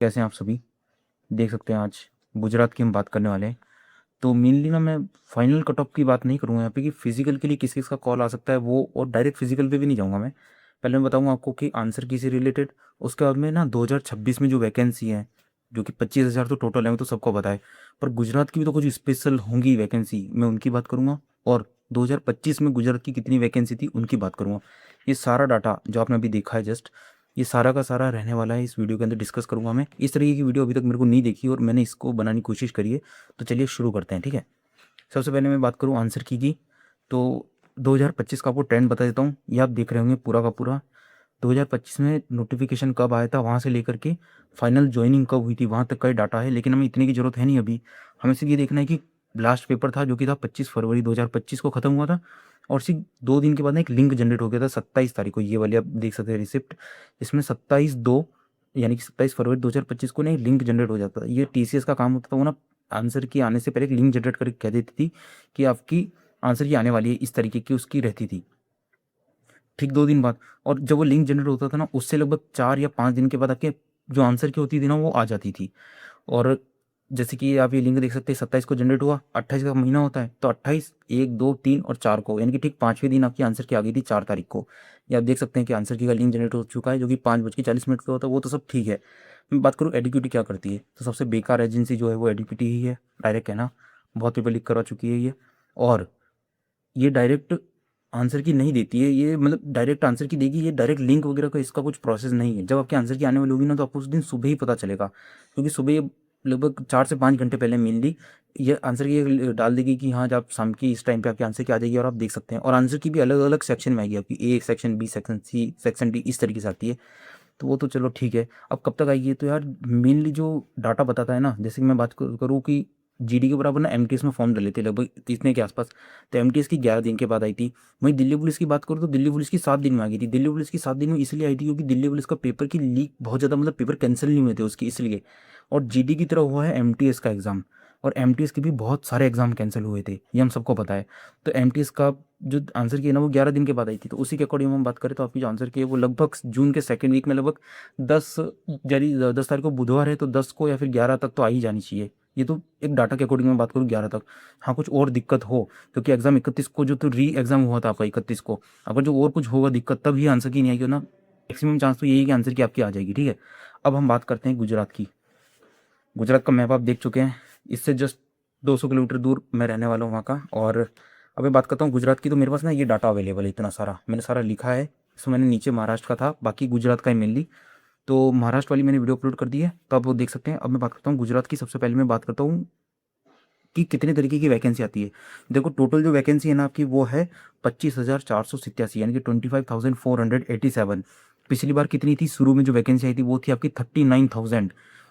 कैसे हैं आप सभी। देख सकते हैं आज गुजरात की हम बात करने वाले हैं। तो मेनली ना मैं फाइनल कट ऑफ की बात नहीं करूँगा यहाँ पे कि फिजिकल के लिए किस किस का कॉल आ सकता है वो, और डायरेक्ट फिजिकल पे भी नहीं जाऊँगा मैं। पहले मैं बताऊँगा आपको कि आंसर की से रिलेटेड। उसके बाद में ना 2026 में जो वैकेंसी है, जो कि 25,000 तो टोटल है, वो तो सबको पता है। पर गुजरात की भी तो कुछ स्पेशल होंगी वैकेंसी, मैं उनकी बात करूँगा। और 2025 में गुजरात की कितनी वैकेंसी थी उनकी बात करूँगा। ये सारा डाटा जो आपने अभी देखा है जस्ट, ये सारा का सारा रहने वाला है इस वीडियो के अंदर, डिस्कस करूंगा मैं। इस तरीके की वीडियो अभी तक मेरे को नहीं देखी और मैंने इसको बनाने की कोशिश करी है। तो चलिए शुरू करते हैं, ठीक है। सबसे पहले मैं बात करूँ आंसर की तो 2025 का आपको ट्रेंड बता देता हूँ। ये आप देख रहे होंगे पूरा का पूरा। 2025 में नोटिफिकेशन कब आया था, वहाँ से लेकर के फाइनल ज्वाइनिंग कब हुई थी, वहाँ तक का ही डाटा है। लेकिन हमें इतने की ज़रूरत है नहीं अभी। हमें सिर्फ ये देखना है कि लास्ट पेपर था जो कि था 25 फरवरी 2025 को ख़त्म हुआ था। और सिर्फ 2 दिन के बाद ना एक लिंक जनरेट हो गया था 27 तारीख को। ये वाली आप देख सकते हैं रिसिप्ट। इसमें 27/2 यानी कि 27 फरवरी 2025 को ना एक लिंक जनरेट हो जाता था। ये टीसीएस का काम होता था। वो ना आंसर की आने से पहले एक लिंक जनरेट करके कह देती थी कि आपकी आंसर की आने वाली है, इस तरीके की उसकी रहती थी। ठीक 2 दिन बाद। और जब वो लिंक जनरेट होता था ना, उससे लगभग 4 या 5 दिन के बाद आपके जो आंसर की होती थी ना, वो आ जाती थी। और जैसे कि आप ये लिंक देख सकते हैं, 27 को जनरेट हुआ, 28 का महीना होता है तो 28, 1, 2, 3 और 4 को, यानी कि ठीक 5वें दिन आपकी आंसर की आ गई थी 4 तारीख को। ये आप देख सकते हैं कि आंसर की का लिंक जनरेट हो चुका है, जो कि 5:40 पे होता है। वो तो सब ठीक है। मैं बात करूँ एडीक्यूटी क्या करती है, तो सबसे बेकार एजेंसी जो है वो एडीक्यूटी ही है। डायरेक्ट है ना, बहुत पेपर लीक करवा चुकी है ये। और ये डायरेक्ट आंसर की नहीं देती है, ये मतलब डायरेक्ट आंसर की देगी। ये डायरेक्ट लिंक वगैरह का इसका कुछ प्रोसेस नहीं है। जब आपके आंसर की आने वाली होगी ना, तो आपको उस दिन सुबह ही पता चलेगा, क्योंकि सुबह ये लगभग 4 से 5 घंटे पहले मेनली ये आंसर की डाल देगी कि हाँ, जब आप शाम की इस टाइम पे आपके आंसर की आ जाएगी। और आप देख सकते हैं, और आंसर की भी अलग अलग सेक्शन में आएगी आपकी, A section, B section, C section, D, इस तरीके से आती है। तो वो तो चलो ठीक है। अब कब तक आएगी, तो यार मेनली जो डाटा बताता है ना, जैसे कि मैं बात करूँ कि जीडी के बराबर ना एमटीएस में फॉर्म डाले थे लगभग इतने के आसपास। तो एमटीएस की 11 दिन के बाद आई थी। वहीं दिल्ली पुलिस की बात करूँ तो दिल्ली पुलिस की 7 दिन में आ गई थी। दिल्ली पुलिस की 7 दिन में इसलिए आई थी क्योंकि दिल्ली पुलिस का पेपर की लीक बहुत ज़्यादा, मतलब पेपर कैंसिल नहीं हुए थे उसकी, इसलिए। और जीडी की तरह हुआ है एमटीएस का एग्ज़ाम। और एमटीएस के भी बहुत सारे एग्जाम कैंसिल हुए थे, ये हम सबको पता है। तो एमटीएस का जो आंसर की है ना, वो 11 दिन के बाद आई थी। तो उसी के अकॉर्डिंग हम बात करें तो आपकी जो आंसर की है वो लगभग जून के सेकंड वीक में, लगभग 10, जारी 10 तारीख को बुधवार है तो 10 को या फिर 11 तक तो आ ही जानी चाहिए। ये तो एक डाटा के अकॉर्डिंग मैं बात करूँ 11 तक। हाँ, कुछ और दिक्कत हो, क्योंकि एग्जाम 31 को जो तो री एग्जाम हुआ था आपका 31 को, अगर जो और कुछ होगा दिक्कत तब ही आंसर की नहीं आएगी ना, मैक्सिमम चांस तो यही है कि आंसर की आपकी आ जाएगी, ठीक है। अब हम बात करते हैं गुजरात की। गुजरात का मैप आप देख चुके हैं। इससे जस्ट 200 किलोमीटर दूर मैं रहने वाला हूँ वहाँ का। और अब मैं बात करता हूँ गुजरात की, तो मेरे पास ना ये डाटा अवेलेबल है, इतना सारा मैंने सारा लिखा है। इसमें मैंने नीचे महाराष्ट्र का था, बाकी गुजरात का है मेनली। तो महाराष्ट्र वाली मैंने वीडियो अपलोड कर दी है, तो आप वो देख सकते हैं। अब मैं बात करता हूँ गुजरात की। सबसे पहले मैं बात करता हूँ कि कितने तरीके की वैकेंसी आती है। देखो टोटल जो वैकेंसी है ना आपकी, वो है 25,487, यानी कि 25,487। पिछली बार कितनी थी, शुरू में जो वैकेंसी आई थी वो थी आपकी 39,000,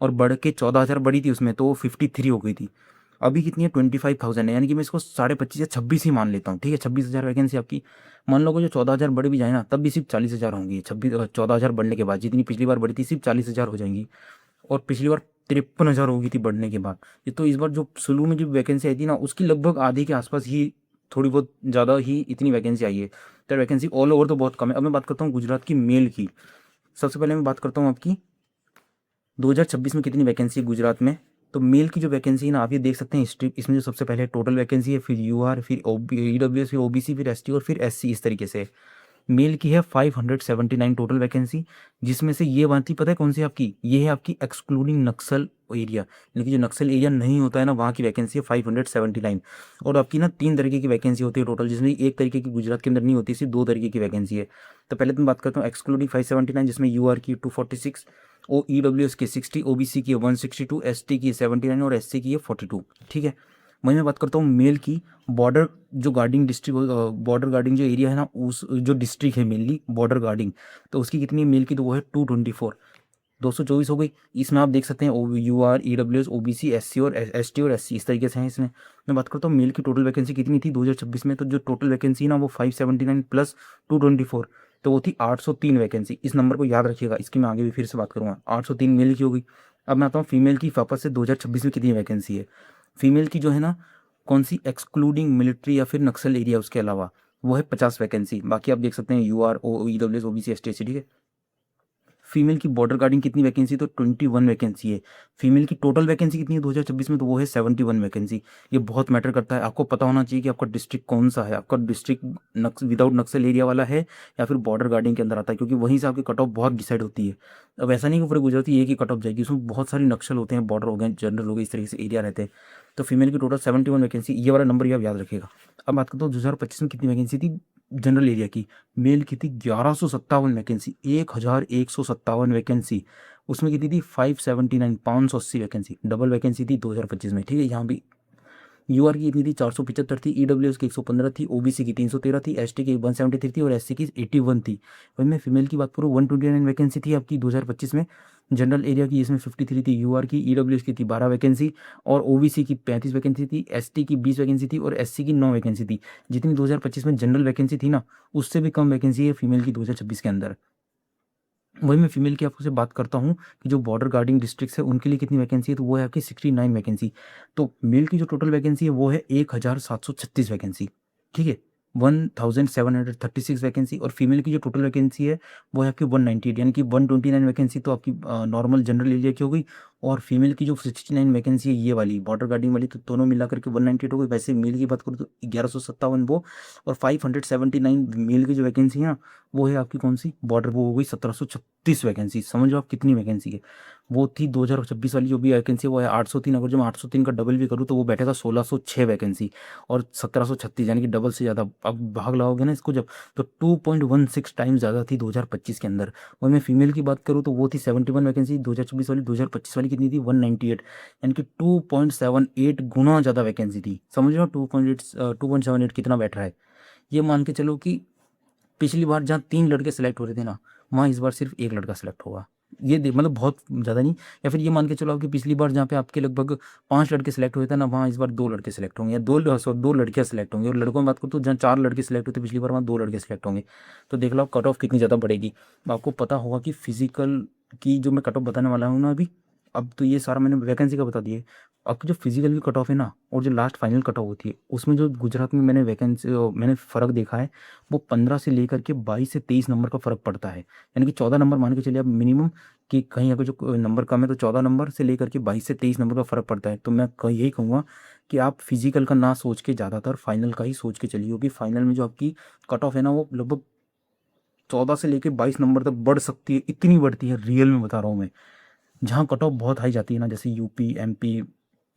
और बढ़ के 14,000 बढ़ी थी उसमें, तो वो 53 हो गई थी। अभी कितनी है, 25,000 है, यानी कि मैं इसको 25.5 या 26 ही मान लेता हूँ, ठीक है। 26,000 वैकेंसी आपकी। मान लो कि जो 14,000 बढ़ भी जाए ना, तब भी सिर्फ 40,000 होंगी। 14,000 बढ़ने के बाद जितनी पिछली बार बढ़ी थी, सिर्फ 40,000 हो जाएंगी। और पिछली बार 53,000 हो गई थी बढ़ने के बाद। ये तो इस बार जो शुरू में जो वैकेंसी आई थी ना, उसकी लगभग आधी के आसपास ही, थोड़ी बहुत ज़्यादा ही इतनी वैकेंसी आई है। तो वैकेंसी ऑल ओवर तो बहुत कम है। अब मैं बात करता हूँ गुजरात की मेल की। सबसे पहले मैं बात करता हूँ आपकी 2026 में कितनी वैकेंसी है गुजरात में। तो मेल की जो वैकेंसी है ना, आप ये देख सकते हैं हिस्ट्री। इसमें जो सबसे पहले टोटल वैकेंसी है, फिर यूआर, फिर ईडब्ल्यूएस, फिर ओबीसी, फिर एसटी और फिर एससी, इस तरीके से। मेल की है 579 टोटल वैकेंसी। जिसमें से ये बात ही पता है कौन सी आपकी, ये है आपकी एक्सक्लूडिंग नक्सल एरिया, यानी कि जो नक्सल एरिया नहीं होता है ना, वहाँ की वैकेंसी है 579। और आपकी ना 3 तरीके की वैकेंसी होती है टोटल, जिसमें एक तरीके की गुजरात के अंदर नहीं होती, सिर्फ 2 तरीके की वैकेंसी है। तो पहले तो मैं बात करता हूँ एक्सक्लूडिंग 579, जिसमें यूआर की 246, ओ ईडब्ल्यूएस की 60, ओबीसी की 162, एसटी की 79 और एससी की 42, ठीक है। वहीं मैं बात करता हूँ मेल की। बॉर्डर जो गार्डिंग डिस्ट्रिक्ट, बॉर्डर गार्डिंग जो एरिया है ना, उस जो डिस्ट्रिक्ट है मेनली बॉर्डर गार्डिंग, तो उसकी कितनी है मेल की, तो वो है 224, 224 हो गई। इसमें आप देख सकते हैं O U R E W S O B C S C और एस टी और एस सी, इस तरीके से हैं इसमें। मैं बात करता हूँ मेल की टोटल वैकेंसी कितनी थी 2026 में, तो जो टोटल वैकेंसी ना वो 579 प्लस 224, तो वो थी 803 वैकेंसी। इस नंबर को याद रखिएगा, इसकी मैं आगे भी फिर से बात करूँगा। 803 मेल की हो गई। अब मैं आता हूँ फीमेल की वापस से 2026 में कितनी वैकेंसी है। फीमेल की जो है ना, कौन सी, एक्सक्लूडिंग मिलिट्री या फिर नक्सल एरिया उसके अलावा, वो है 50 वैकेंसी। बाकी आप देख सकते हैं U R O E W S O B C S T, ठीक है। फीमेल की बॉर्डर गार्डिंग कितनी वैकेंसी, तो 21 वैकेंसी है। फीमेल की टोटल वैकेंसी कितनी है 2026 में, तो वो है 71 वैकेंसी। ये बहुत मैटर करता है, आपको पता होना चाहिए कि आपका डिस्ट्रिक्ट कौन सा है, आपका डिस्ट्रिक्ट विदाउट नक्सल एरिया वाला है या फिर बॉर्डर गार्डिंग के अंदर आता है, क्योंकि वहीं से आपकी कट ऑफ बहुत डिसाइड होती है। अब ऐसा नहीं कि पूरे गुजरात की एक ही कट ऑफ जाएगी, उसमें बहुत सारे नक्सल होते हैं, बॉर्डर हो गए, जनरल हो गए, इस तरीके से एरिया रहते हैं। तो फीमेल की टोटल 71 वैकेंसी, ये वाला नंबर ये आप याद रखिएगा। अब बात करता हूँ 2025 में कितनी वैकेंसी थी जनरल एरिया की। मेल की थी 1157 वैकेंसी, 1157 वैकेंसी। उसमें कितनी थी 579, 580 वैकेंसी, डबल वैकेंसी थी 2025 में, ठीक है। यहाँ भी यूआर की कितनी थी 475 थी, ईडब्ल्यूएस की 115 थी, ओबीसी की 313 थी, एसटी की 173 थी और एससी की 81 थी। वही मैं फीमेल की बात करूँ 129 वैकेंसी थी आपकी 2025 में जनरल एरिया की, इसमें 53 थी यूआर की, ईडब्ल्यूएस की थी 12 वैकेंसी और ओबीसी की 35 वैकेंसी थी, एसटी की 20 वैकेंसी थी और एससी की 9 वैकेंसी थी। जितनी 2025 में जनरल वैकेंसी थी ना, उससे भी कम वैकेंसी है फीमेल की 2026 के अंदर। वही मैं फीमेल की आपसे बात करता हूँ कि जो बॉर्डर गार्डिंग डिस्ट्रिक्ट्स है उनके लिए कितनी वैकेंसी है, तो वो है आपकी 69 वैकेंसी। तो मेल की जो टोटल वैकेंसी है वो है 1736 वैकेंसी, ठीक है, 1736 वैकेंसी। और फीमेल की जो टोटल वैकेंसी है वो है आपकी 198, यानी कि 129 वैकेंसी तो आपकी नॉर्मल जनरल एरिया की हो गई, और फीमेल की जो 69 वैकेंसी है ये वाली बॉर्डर गार्डिंग वाली, तो दोनों मिला करके 198 हो गई। वैसे मेल की बात करूँ तो 1157 वो, और 579 मेल की जो वैकेंसी है ना, वो है आपकी कौन सी बॉर्डर, वो हो गई 1736 वैकेंसी। समझ लो आप कितनी वैकेंसी है। वो थी 2026 वाली जो भी वैकेंसी है वो है 803, अगर जो मैं 803 का डबल भी करूँ तो वो बैठेगा 1606 वैकेंसी और 1736, यानी कि डबल से ज़्यादा। अब भाग लगाओगे ना इसको जब, तो 2.16 टाइम्स ज़्यादा थी 2025 के अंदर। वही मैं फीमेल की बात करूँ तो वो थी 71 वैकेंसी 2026 वाली, 2025 वाली कितनी थी 198, यानी कि 2.78 गुना ज़्यादा वैकेंसी थी। समझ लो 2.78 कितना बैठ रहा है। ये मान के चलो कि पिछली बार जहाँ 3 लड़के सेलेक्ट हो रहे थे ना, वहाँ इस बार सिर्फ 1 लड़का सेलेक्ट होगा। ये देख मतलब बहुत ज़्यादा नहीं, या फिर ये मान के चलो कि पिछली बार जहाँ पे आपके लगभग 5 लड़के सेलेक्ट हुए थे ना, वहाँ इस बार 2 लड़के सेलेक्ट होंगे, या 2 लड़कियाँ सेलेक्ट होंगी। और लड़कों में बात करूँ तो जहाँ 4 लड़के सेलेक्ट हुए थे पिछली बार, वहाँ 2 लड़के सेलेक्ट होंगे। तो देख लो कट ऑफ कितनी ज़्यादा बढ़ेगी। आपको पता होगा कि फिजिकल की जो मैं कट ऑफ बताने वाला हूँ ना अभी, अब तो ये सारा मैंने वैकेंसी का बता दिया। अब जो फिजिकल की कट ऑफ है ना, और जो लास्ट फाइनल कट ऑफ होती है, उसमें जो गुजरात में मैंने फ़र्क देखा है, वो 15 से लेकर के 22 से 23 नंबर का फ़र्क पड़ता है। यानी कि 14 नंबर मान के चलिए आप मिनिमम, कि कहीं अगर जो नंबर कम है तो 14 नंबर से लेकर के 22 से 23 नंबर का फ़र्क पड़ता है। तो मैं यही कहूँगा कि आप फिजिकल का ना सोच के ज़्यादातर फाइनल का ही सोच के चलिए, क्योंकि फाइनल में जो आपकी कट ऑफ है ना, वो लगभग 14 से लेकर 22 नंबर तक बढ़ सकती है, इतनी बढ़ती है, रियल में बता रहा हूँ मैं। जहाँ कट ऑफ बहुत हाई जाती है ना, जैसे यूपी, एमपी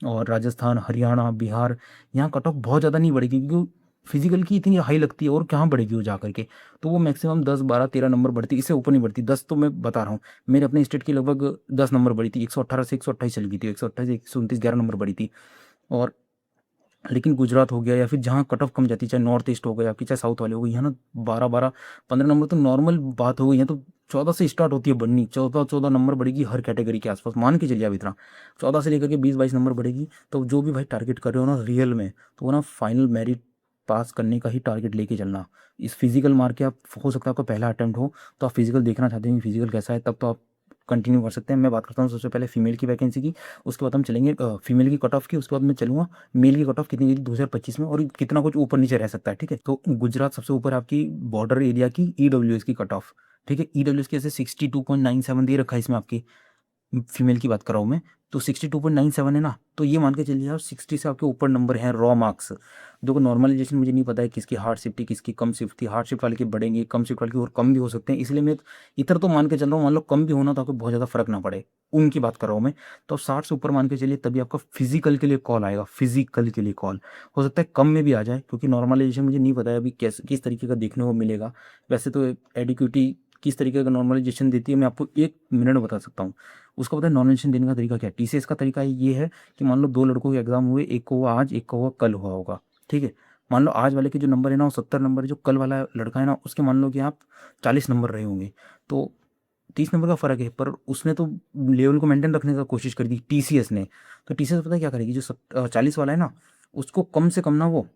और राजस्थान, हरियाणा, बिहार, यहाँ कट ऑफ बहुत ज़्यादा नहीं बढ़ेगी, क्योंकि फिजिकल की इतनी हाई लगती है, और कहाँ बढ़ेगी वो जा करके। तो वो मैक्सिमम 10, 12, 13 नंबर बढ़ती है, इससे ऊपर नहीं बढ़ती। 10 तो मैं बता रहा हूँ, मेरे अपने स्टेट की लगभग 10 नंबर बढ़ी थी, 118 से 128 चली गई थी, 128 से 129, 11 नंबर बढ़ी थी। और लेकिन गुजरात हो गया या फिर जहाँ कट ऑफ कम जाती है, चाहे नॉर्थ ईस्ट हो गया आपकी, चाहे साउथ वाले हो गई, है ना, 12, 12, 15 नंबर तो नॉर्मल बात हो गई है। तो 14 से स्टार्ट होती है बढ़नी, 14 नंबर बढ़ेगी हर कैटेगरी के आसपास, मान के चलिए आप इतना 14 से लेकर के 20, 22 नंबर बढ़ेगी। तो जो भी भाई टारगेट कर रहे हो ना रियल में, तो वो ना फाइनल मेरिट पास करने का ही टारगेट लेके चलना। इस फिजिकल मार के आप, हो सकता है आपका पहला अटेम्प्ट हो, तो आप फिजिकल देखना चाहते हैं फिजिकल कैसा है, तब तो आप कंटिन्यू कर सकते हैं। मैं बात करता हूँ सबसे पहले फीमेल की वैकेंसी की, उसके बाद हम चलेंगे फीमेल की कट ऑफ की, उसके बाद मैं चलूँगा मेल की कट ऑफ कितनी थी 2025 में, और कितना कुछ ऊपर नीचे रह सकता है, ठीक है। तो गुजरात सबसे ऊपर आपकी बॉर्डर एरिया की ईडब्ल्यूएस की कट ऑफ, ठीक है। ईडब्ल्यूएस की ऐसे 62.97 दे रखा है इसमें आपकी, फीमेल की बात कर रहा हूँ मैं। तो 62.97 है ना, तो ये मान के चलिए आप 60 से आपके ऊपर नंबर हैं रॉ मार्क्स। देखो नॉर्मलाइजेशन मुझे नहीं पता है किसकी हार्ड शिफ्ट थी, किसकी कम शिफ्ट थी, हार्ड शिफ्ट वाले की बढ़ेंगे, कम शिफ्ट वाले की और कम भी हो सकते हैं, इसलिए मैं इधर तो मान के चल रहा हूँ, मान लो कम भी होना तो आपको बहुत ज़्यादा फर्क ना पड़े, उनकी बात कर रहा हूँ मैं। तो 60 से ऊपर मान के चलिए, तभी आपका फिजिकल के लिए कॉल आएगा, फिजिकल के लिए कॉल। हो सकता है कम में भी आ जाए, क्योंकि नॉर्मलाइजेशन मुझे नहीं पता है अभी कैसे किस तरीके का देखने को मिलेगा। वैसे तो एडिक्यूटी किस तरीके का नॉर्मलाइजेशन देती है, मैं आपको 1 मिनट बता सकता हूँ। उसका पता है नॉमिनेशन देने का तरीका क्या है। टीसीएस का तरीका ये है कि मान लो 2 लड़कों के एग्जाम हुए, एक को हुआ आज, एक को हुआ कल हुआ होगा, ठीक है। मान लो आज वाले के जो नंबर है ना वो 70 नंबर है, जो कल वाला लड़का है ना उसके मान लो कि आप 40 नंबर रहे होंगे, तो 30 नंबर का फर्क है, पर उसने तो लेवल को मेंटेन रखने का कोशिश कर दी टीसीएस ने। तो टीसीएस पता है क्या करेगी, जो 40 वाला है ना उसको कम से कम ना वो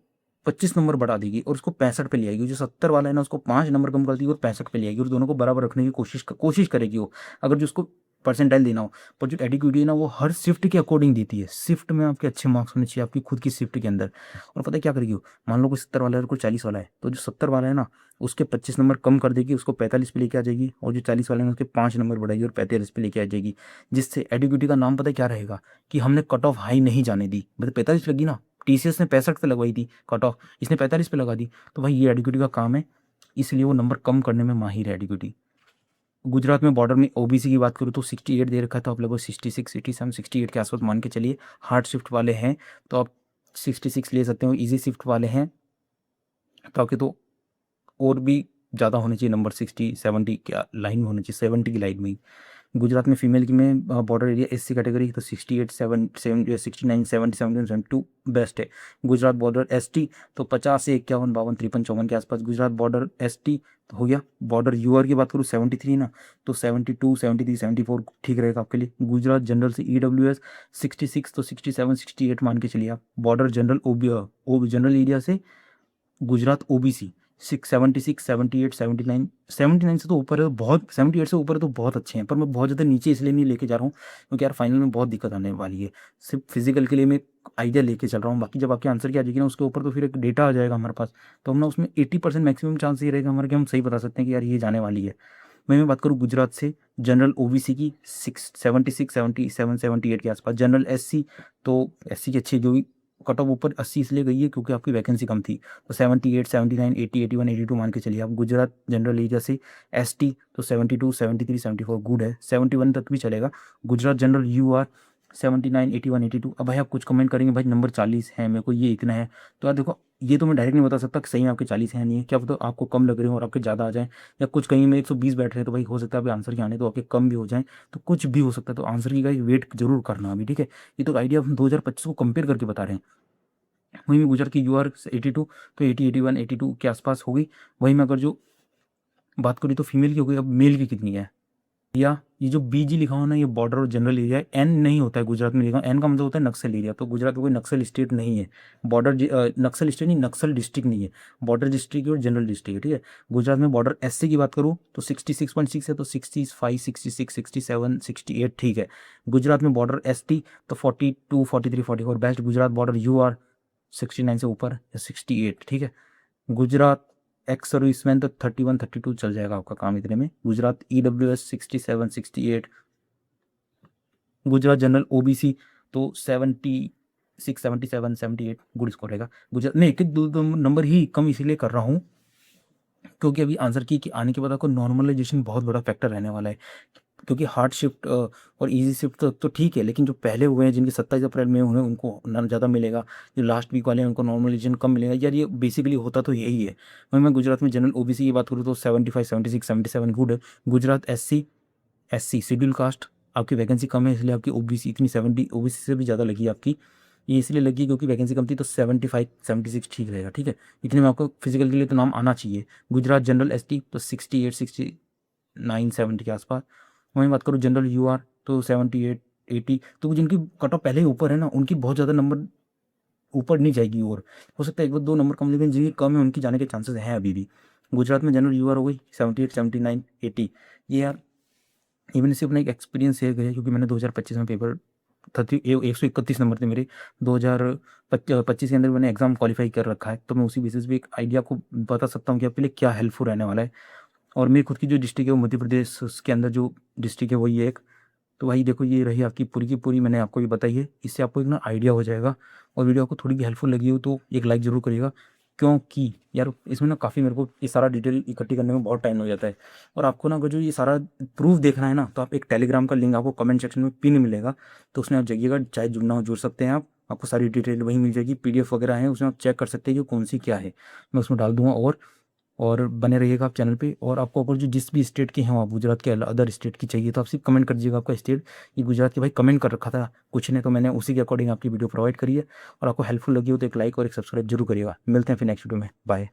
25 नंबर बढ़ा देगी और उसको 65 पे ले आएगी। जो 70 वाला है ना उसको 5 नंबर कम कर देगी और 65 पे ले आएगी, और दोनों को बराबर रखने की कोशिश करेगी वो। अगर जो उसको परसेंटाइल देना हो, पर जो एडिक्विटी है ना वो हर शिफ्ट के अकॉर्डिंग देती है। शिफ्ट में आपके अच्छे मार्क्स होने चाहिए आपकी खुद की शिफ्ट के अंदर। और पता है क्या करेगी वो, मान लो कोई 70 वाला है और कोई 40 वाला है, तो जो 70 वाला है ना उसके 25 नंबर कम कर देगी, उसको 45 पे लेके आ जाएगी, और जो 40 वाले हैं उसके 5 नंबर बढ़ाएगी और 45 पे लेके आ जाएगी। जिससे एडिक्विटी का नाम पता है क्या रहेगा कि हमने कट ऑफ हाई नहीं जाने दी। मतलब 45 लगी ना, टीसीएस ने 65 पे लगवाई थी कट ऑफ, इसने 45 पे लगा दी, तो भाई ये एडिक्विटी का काम है, इसलिए वो नंबर कम करने में माहिर है एडिक्विटी। गुजरात में बॉर्डर में ओबीसी की बात करूँ तो 68 दे रखा था, आप लगभग 66 87 68 के आसपास मान के चलिए। हार्ड शिफ्ट वाले हैं तो आप 66 ले सकते हो, इजी शिफ्ट वाले हैं तो आपके तो और भी ज़्यादा होने चाहिए नंबर, 60 70 क्या लाइन में होने चाहिए, 70 की लाइन में ही। गुजरात में फीमेल की में बॉर्डर एरिया एससी कैटेगरी तो 68 69 70 72 बेस्ट है। गुजरात बॉर्डर एसटी तो 50 से 51 52 53 54 के आसपास गुजरात बॉर्डर एसटी तो हो गया। बॉर्डर यूआर की बात करूँ 73 ना, तो 72 73 74 ठीक रहेगा आपके लिए। गुजरात जनरल से ईडब्ल्यूएस 66 तो 67 68 मान के चलिए आप। बॉर्डर जनरल जनरल एरिया से गुजरात ओबीसी 676 78 79 79 से तो ऊपर है तो बहुत, 78 से ऊपर है तो बहुत अच्छे हैं, पर मैं बहुत ज़्यादा नीचे इसलिए नहीं लेके जा रहा हूँ क्योंकि यार फाइनल में बहुत दिक्कत आने वाली है। सिर्फ फिजिकल के लिए मैं आइडिया लेके चल रहा हूँ, बाकी जब आपके आंसर की आ जाएगी ना उसके ऊपर तो फिर एक डेटा आ जाएगा हमारे पास, तो हम ना उसमें 80% मैक्सिमम चांस ये रहेगा हमारे कि हम सही बता सकते हैं कि यार ये जाने वाली है। मैं बात करूँ गुजरात से जनरल ओबीसी की 76 77 78 के आसपास। जनरल एससी तो एससी की अच्छी जो कट ऑफ ऊपर 80 इसलिए गई है क्योंकि आपकी वैकेंसी कम थी, तो 78 79 80 81 82 मान के चलिए आप। गुजरात जनरल एरिया से एसटी तो 72 73 74 गुड है, 71 तक भी चलेगा। Gujarat general UR 79 81 82। अब भाई आप कुछ कमेंट करेंगे भाई नंबर 40 है मेरे को ये इतना है, तो यार देखो ये तो मैं डायरेक्ट नहीं बता सकता कि सही में आपके 40 है नहीं है, क्या पता आपको कम लग रहे हो और आपके ज़्यादा आ जाए, या कुछ कहीं में 120 बैठ रहे हैं तो भाई हो सकता है अभी आंसर के आने तो आपके कम भी हो जाए, तो कुछ भी हो सकता है। तो आंसर की गाइस वेट जरूर करना अभी, ठीक है। ये तो आइडिया हम 2025 को कंपेयर करके बता रहे हैं। वहीं में गुजरात की यूआर 82 तो 80 81 82 के आसपास होगी। वहीं में अगर जो बात करें तो फीमेल की हो गई, अब मेल की कितनी है, या ये जो बीजी लिखा हुआ ना ये बॉर्डर और जनरल एरिया है, एन नहीं होता है गुजरात में लिखा, एन का मतलब होता है नक्सल एरिया, तो गुजरात में कोई नक्सल स्टेट नहीं है। बॉर्डर नक्सल स्टेट नहीं, नक्सल डिस्ट्रिक्ट नहीं है, बॉर्डर डिस्ट्रिक्ट और जनरल डिस्ट्रिक्ट है, ठीक है। गुजरात में बॉर्डर एससी की बात करूँ तो 66.6 है, तो 65 66 67 68 ठीक है। गुजरात में बॉर्डर एसटी तो 42 43 44 बेस्ट। गुजरात बॉर्डर यूआर 69 से ऊपर या 68 ठीक है। गुजरात एक्स सर्विसमैन तो 31 32 चल जाएगा आपका काम इतने में। Gujarat EWS 67 68। Gujarat general OBC तो 76 77 78 गुड स्कोर रहेगा। गुजरात में एक एक दो नंबर ही कम इसीलिए कर रहा हूँ क्योंकि अभी आंसर की कि आने के बाद आपको नॉर्मलाइजेशन बहुत बड़ा फैक्टर रहने वाला है, क्योंकि हार्ड शिफ्ट और इजी शिफ्ट तो ठीक है, लेकिन जो पहले हुए हैं जिनके 27 अप्रैल में उन्हें उनको ना ज़्यादा मिलेगा, जो लास्ट वीक वाले हैं उनको नॉर्मलाइजेशन कम मिलेगा, यार ये बेसिकली होता तो यही है। वहीं मैं गुजरात में जनरल ओबीसी की बात करूँ तो 75 76 77 गुड है। गुजरात एससी शेड्यूल कास्ट आपकी वैकेंसी कम है इसलिए आपकी ओबीसी इतनी 70 ओबीसी से भी ज़्यादा लगी आपकी, ये इसलिए लगी क्योंकि वैकेंसी कम थी, तो 75 76 ठीक रहेगा, ठीक है। इतने में आपको फिजिकल के लिए तो नाम आना चाहिए। गुजरात जनरल एसटी तो 68 69 70 के आसपास। वहीं बात करूँ जनरल यूआर तो 78 80, तो जिनकी कट ऑफ पहले ही ऊपर है ना उनकी बहुत ज़्यादा नंबर ऊपर नहीं जाएगी, और हो सकता है एक बार दो नंबर कम, लेकिन जिनकी कम है उनकी जाने के चांसेस हैं अभी भी। गुजरात में जनरल यूआर हो गई 78 79 80। ये यार इवन इससे अपना एक एक्सपीरियंस शेयर करिए क्योंकि मैंने 2025 में पेपर 131 नंबर थे मेरे, 2025 के अंदर मैंने एग्जाम क्वालिफाई कर रखा है, तो मैं उसी बेसिस पे एक आइडिया को बता सकता हूँ कि आपके लिए क्या हेल्पफुल रहने वाला है। और मेरी खुद की जो डिस्ट्रिक्ट है वो मध्य प्रदेश, उसके अंदर जो डिस्ट्रिक्ट है वही है एक। तो भाई देखो ये रही आपकी पूरी की पूरी मैंने आपको ये बताई है, इससे आपको एक ना आइडिया हो जाएगा। और वीडियो आपको थोड़ी भी हेल्पफुल लगी हो तो एक लाइक ज़रूर करिएगा, क्योंकि यार इसमें ना काफ़ी मेरे को ये सारा डिटेल इकट्ठी करने में बहुत टाइम हो जाता है। और आपको ना अगर जो ये सारा प्रूफ देखना है ना तो आप एक टेलीग्राम का लिंक आपको कमेंट सेक्शन में पिन मिलेगा, तो उसमें आप जाइएगा, चाहे जुड़ना हो जुड़ सकते हैं आप, आपको सारी डिटेल वहीं मिल जाएगी, पीडीएफ वगैरह है उसमें आप चेक कर सकते हैं कि कौन सी क्या है, मैं उसमें डाल दूंगा। और बने रहिएगा आप चैनल पे। और आपको अगर जो जिस भी स्टेट के हैं आप गुजरात के अदर स्टेट की चाहिए तो आप सिर्फ कमेंट कर दीजिएगा आपका स्टेट। ये गुजरात के भाई कमेंट कर रखा था कुछ ने, तो मैंने उसी के अकॉर्डिंग आपकी वीडियो प्रोवाइड करी है। और आपको हेल्पफुल लगी हो तो एक लाइक और एक सब्सक्राइब जरूर करिएगा। मिलते हैं फिर नेक्स्ट वीडियो में, बाय।